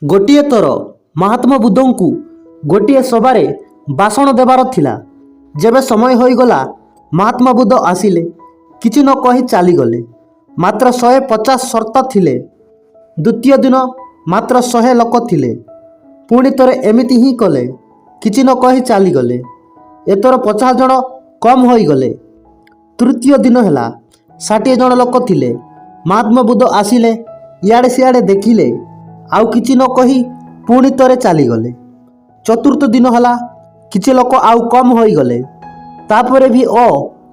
गोटे थर महात्मा बुद्ध को गोटे सभारे भाषण देवार थिला। जेबे समय होईगला महात्मा बुद्ध आसिले, किछि न कहि चलीगले। मात्र 150 शर्त थिले। द्वितीय दिन मात्र 100 लोक थिले। पुणी थरे एमिति ही कले, किछि न कहि चलीगले। एथर 50 जन कम होईगले। तृतीय दिन हैला 60 जन लोक थिले। महात्मा बुद्ध आसिले, इआड़े सिआड़े देखिले, आउ किछि न कहि पुणी थरे चलीगले। चतुर्थ दिन हैला किछि लोक आउ कम होईगले। तापरे भी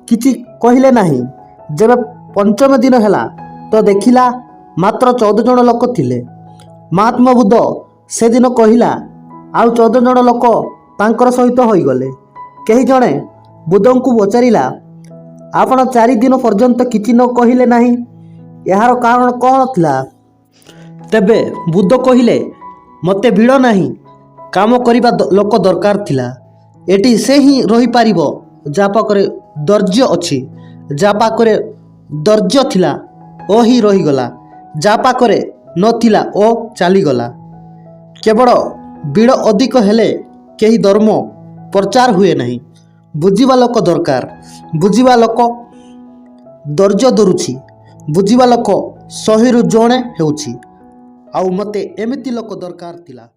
किछि कहिले नाही। जेबे पंचम दिन हैला तो देखिला मात्र 14 जन लोक थिले। महात्मा बुद्ध से दिन कहिला आउ 14 जन लोक तांकर सहित होईगले। केही जणे बुद्ध को पचारिला, आपण 4 दिन पर्यंत किछि न कहिले नाही, यार कारण कौन थिला? तेबे बुद्ध कहिले, मते भिड़ नाही, काम करिबा लोक दरकार थिला। एटी से ही रही पारिबो जा पाखरे धैर्य अछि। जा पाखरे धैर्य थिला ओ ही रहीगला, जा पाखरे नथिला ओ चलीगला। केवल भिड़ अधिक हेले केही धर्म प्रचार हुए नहीं। बुझिबा लोक दरकार। बुझिबा लोक धैर्य धरुछि। बुझिबा लोक 100 रु जणे हेउछि। आउ मते एमिति लोक दरकार थिला।